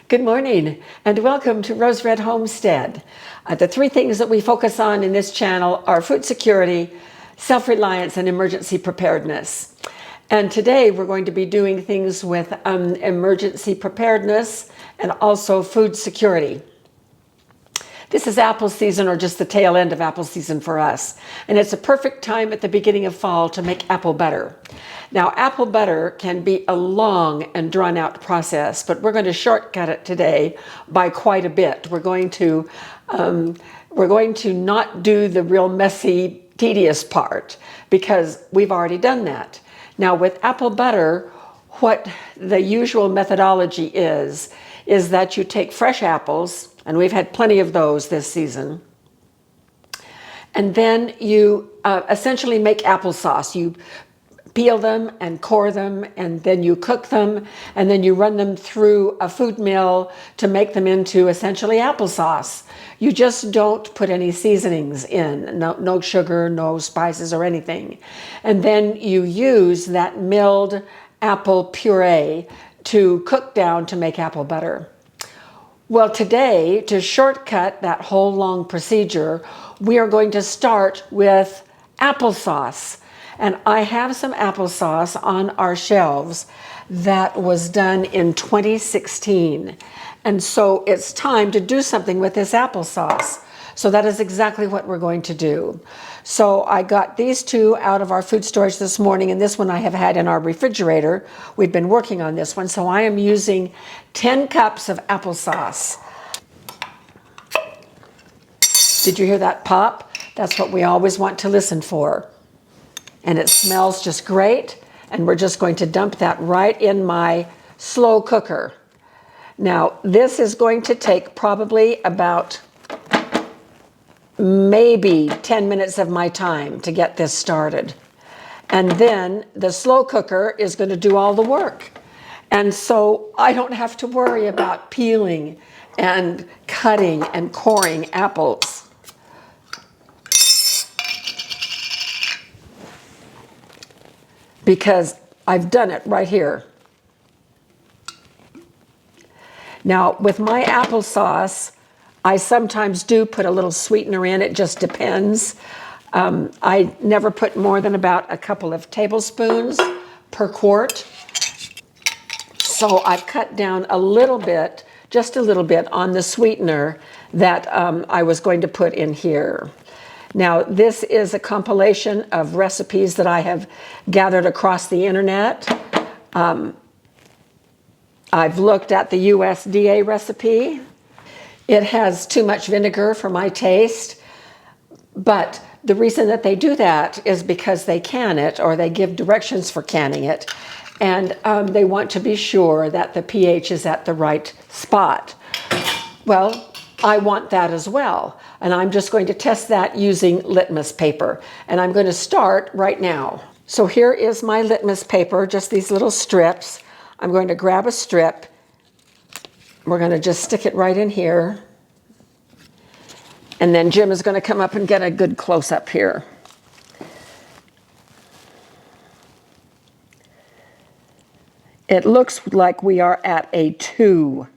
Good morning and welcome to Rose Red Homestead. The three things that we focus on in this channel are food security, self-reliance, and emergency preparedness. And today we're going to be doing things with emergency preparedness and also food security. This is apple season, or just the tail end of apple season for us. And it's a perfect time at the beginning of fall to make apple butter. Now, apple butter can be a long and drawn out process, but we're going to shortcut it today by quite a bit. We're going to not do the real messy, tedious part because we've already done that. Now, with apple butter, what the usual methodology is that you take fresh apples, and we've had plenty of those this season, and then you essentially make applesauce. You peel them and core them, and then you cook them, and then you run them through a food mill to make them into essentially applesauce. You just don't put any seasonings in, no sugar, no spices or anything. And then you use that milled apple puree to cook down to make apple butter. Well, today, to shortcut that whole long procedure, we are going to start with applesauce. And I have some applesauce on our shelves that was done in 2016. And so it's time to do something with this applesauce. So that is exactly what we're going to do. So I got these two out of our food storage this morning, and this one I have had in our refrigerator. We've been working on this one. So I am using 10 cups of applesauce. Did you hear that pop? That's what we always want to listen for. And it smells just great. And we're just going to dump that right in my slow cooker. Now, this is going to take probably about maybe 10 minutes of my time to get this started. And then the slow cooker is going to do all the work. And so I don't have to worry about peeling and cutting and coring apples. Because I've done it right here. Now, with my applesauce, I sometimes do put a little sweetener in. It just depends. I never put more than about a couple of tablespoons per quart. So I've cut down a little bit, just a little bit, on the sweetener that I was going to put in here. Now, this is a compilation of recipes that I have gathered across the internet. I've looked at the USDA recipe. It has too much vinegar for my taste, but the reason that they do that is because they can it, or they give directions for canning it, and they want to be sure that the pH is at the right spot. Well, I want that as well, and I'm just going to test that using litmus paper, and I'm going to start right now. So here is my litmus paper, just these little strips. I'm going to grab a strip. We're going to just stick it right in here. And then Jim is going to come up and get a good close-up here. It looks like we are at a 2.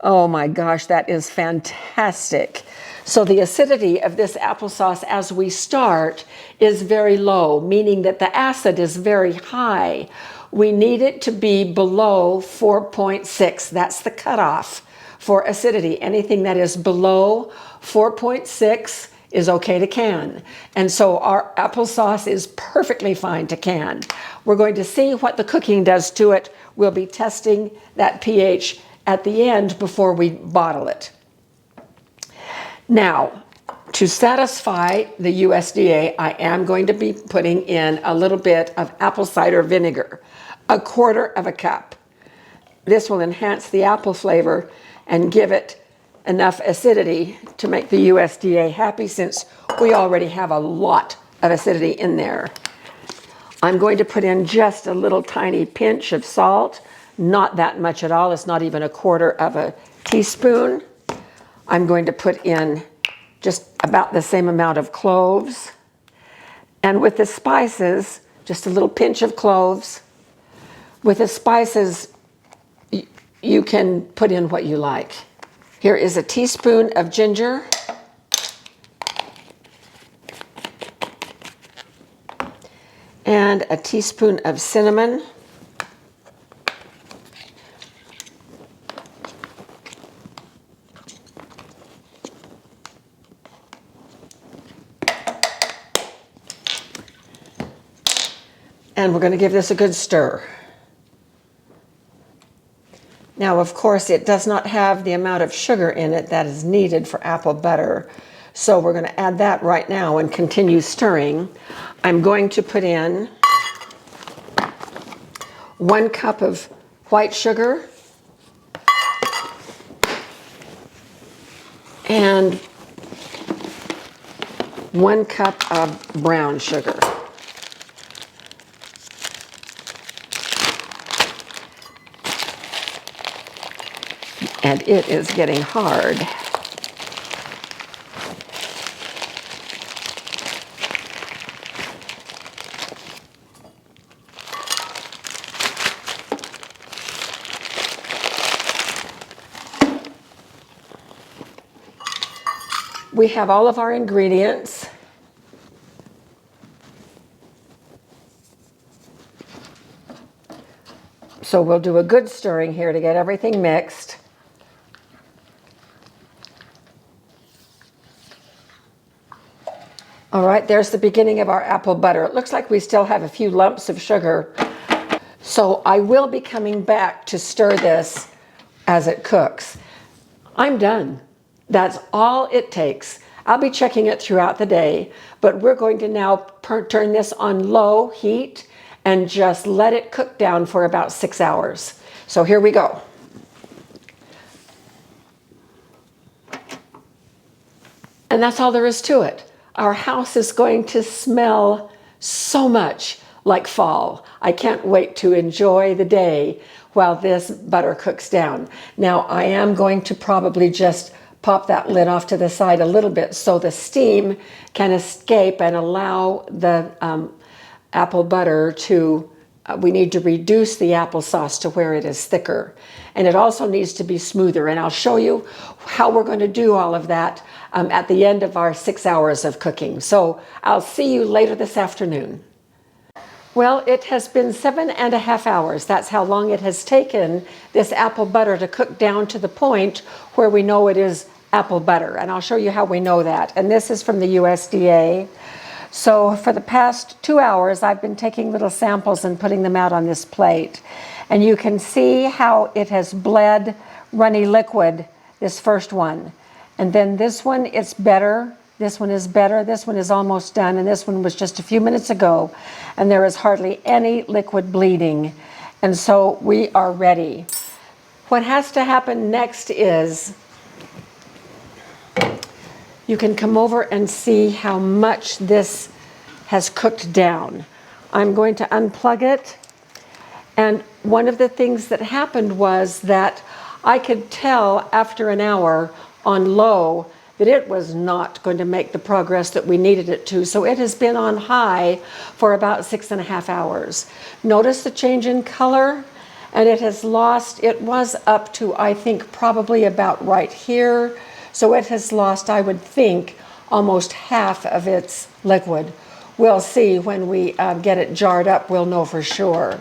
Oh my gosh, that is fantastic. So the acidity of this applesauce as we start is very low, meaning that the acid is very high. We need it to be below 4.6. That's the cutoff for acidity. Anything that is below 4.6 is okay to can. And so our applesauce is perfectly fine to can. We're going to see what the cooking does to it. We'll be testing that pH at the end before we bottle it. Now, to satisfy the USDA, I am going to be putting in a little bit of apple cider vinegar, 1/4 cup. This will enhance the apple flavor and give it enough acidity to make the USDA happy, since we already have a lot of acidity in there. I'm going to put in just a little tiny pinch of salt, not that much at all. It's not even 1/4 teaspoon. I'm going to put in just about the same amount of cloves. And with the spices, just a little pinch of cloves. With the spices, you can put in what you like. Here is a teaspoon of ginger. And a teaspoon of cinnamon. And we're going to give this a good stir. Now, of course, it does not have the amount of sugar in it that is needed for apple butter. So we're going to add that right now and continue stirring. I'm going to put in 1 cup of white sugar and 1 cup of brown sugar. And it is getting hard. We have all of our ingredients. So we'll do a good stirring here to get everything mixed. All right, there's the beginning of our apple butter. It looks like we still have a few lumps of sugar. So I will be coming back to stir this as it cooks. I'm done. That's all it takes. I'll be checking it throughout the day, but we're going to now turn this on low heat and just let it cook down for about 6 hours. So here we go. And that's all there is to it. Our house is going to smell so much like fall. I can't wait to enjoy the day while this butter cooks down. Now, I am going to probably just pop that lid off to the side a little bit so the steam can escape and allow the apple butter to, we need to reduce the applesauce to where it is thicker. And it also needs to be smoother. And I'll show you how we're going to do all of that at the end of our 6 hours of cooking. So I'll see you later this afternoon. Well, it has been 7.5 hours. That's how long it has taken this apple butter to cook down to the point where we know it is apple butter. And I'll show you how we know that. And this is from the USDA. So for the past 2 hours, I've been taking little samples and putting them out on this plate. And you can see how it has bled runny liquid, this first one. And then this one, it's better. This one is better. This one is almost done. And this one was just a few minutes ago. And there is hardly any liquid bleeding. And so we are ready. What has to happen next is you can come over and see how much this has cooked down. I'm going to unplug it. And one of the things that happened was that I could tell after an hour on low that it was not going to make the progress that we needed it to. So it has been on high for about 6.5 hours. Notice the change in color, and it has lost, it was up to, I think, probably about right here. So it has lost, I would think, almost half of its liquid. We'll see when we get it jarred up, we'll know for sure.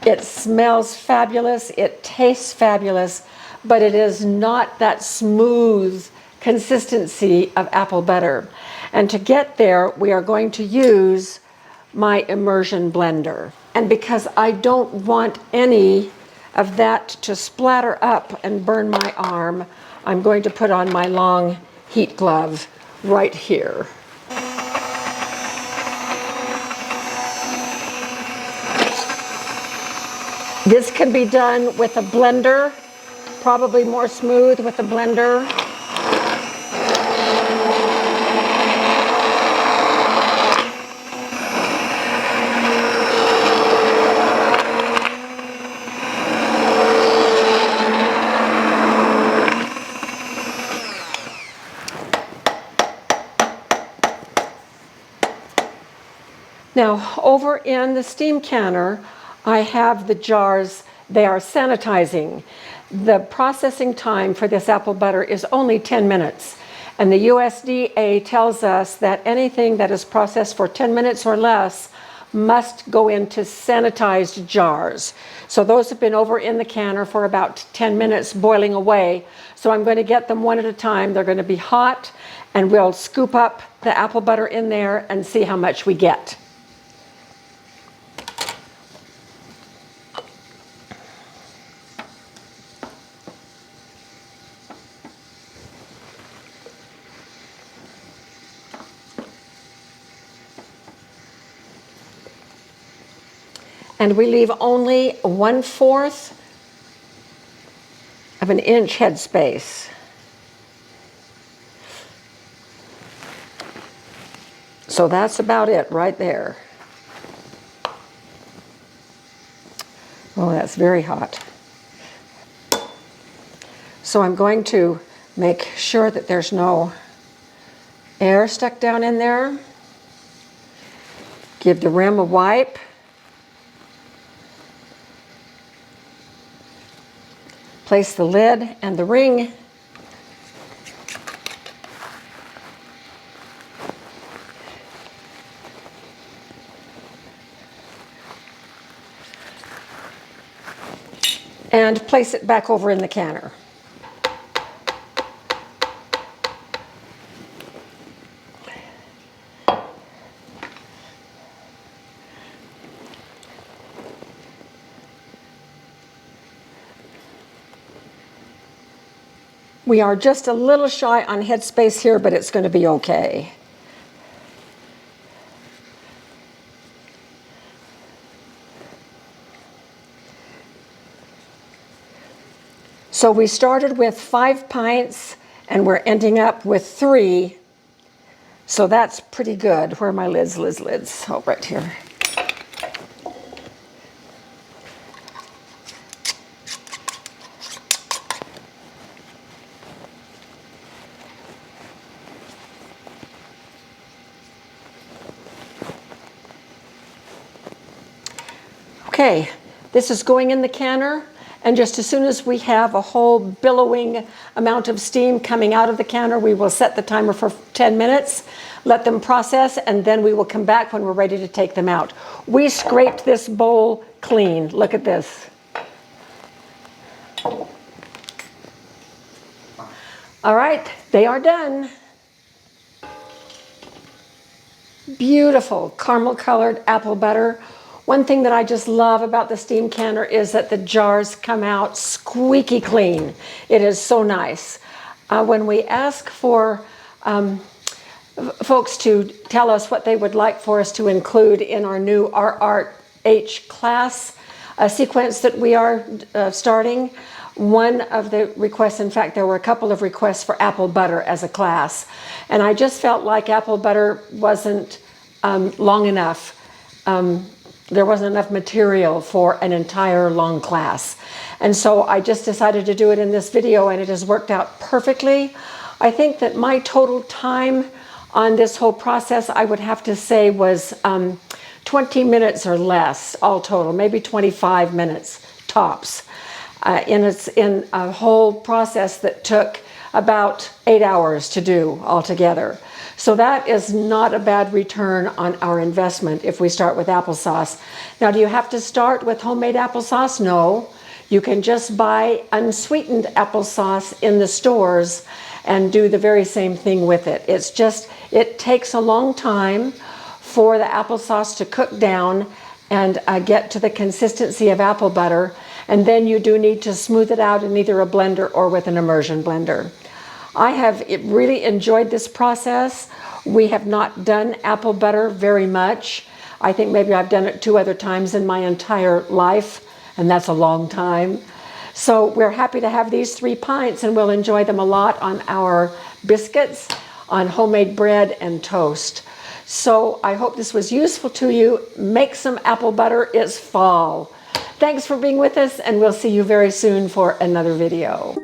It smells fabulous, it tastes fabulous, but it is not that smooth consistency of apple butter. And to get there, we are going to use my immersion blender. And because I don't want any of that to splatter up and burn my arm, I'm going to put on my long heat glove right here. This can be done with a blender, probably more smooth with a blender. Now, over in the steam canner, I have the jars. They are sanitizing. the processing time for this apple butter is only 10 minutes. And the USDA tells us that anything that is processed for 10 minutes or less must go into sanitized jars. So those have been over in the canner for about 10 minutes boiling away. So I'm going to get them one at a time. They're going to be hot, and we'll scoop up the apple butter in there and see how much we get. And we leave only 1/4 of an inch headspace. So that's about it right there. Oh, that's very hot. So I'm going to make sure that there's no air stuck down in there. Give the rim a wipe. Place the lid and the ring. And place it back over in the canner. We are just a little shy on headspace here, but it's going to be okay. So we started with 5 pints and we're ending up with 3. So that's pretty good. Where are my lids? Oh, right here. Okay, this is going in the canner, and just as soon as we have a whole billowing amount of steam coming out of the canner, we will set the timer for 10 minutes, let them process, and then we will come back when we're ready to take them out. We scraped this bowl clean. Look at this. All right, they are done. Beautiful caramel colored apple butter. One thing that I just love about the steam canner is that the jars come out squeaky clean. It is so nice. When we ask for folks to tell us what they would like for us to include in our new RRH class sequence that we are starting, one of the requests, in fact, there were a couple of requests for apple butter as a class. And I just felt like apple butter wasn't long enough. There wasn't enough material for an entire long class. And so I just decided to do it in this video, and it has worked out perfectly. I think that my total time on this whole process, I would have to say, was 20 minutes or less all total, maybe 25 minutes tops. In a whole process that took about 8 hours to do altogether. So that is not a bad return on our investment if we start with applesauce. Now, do you have to start with homemade applesauce? No. You can just buy unsweetened applesauce in the stores and do the very same thing with it. It's just, it takes a long time for the applesauce to cook down and get to the consistency of apple butter. And then you do need to smooth it out in either a blender or with an immersion blender. I have really enjoyed this process. We have not done apple butter very much. I think maybe I've done it 2 other times in my entire life, and that's a long time. So we're happy to have these 3 pints, and we'll enjoy them a lot on our biscuits, on homemade bread and toast. So I hope this was useful to you. Make some apple butter. It's fall. Thanks for being with us, and we'll see you very soon for another video.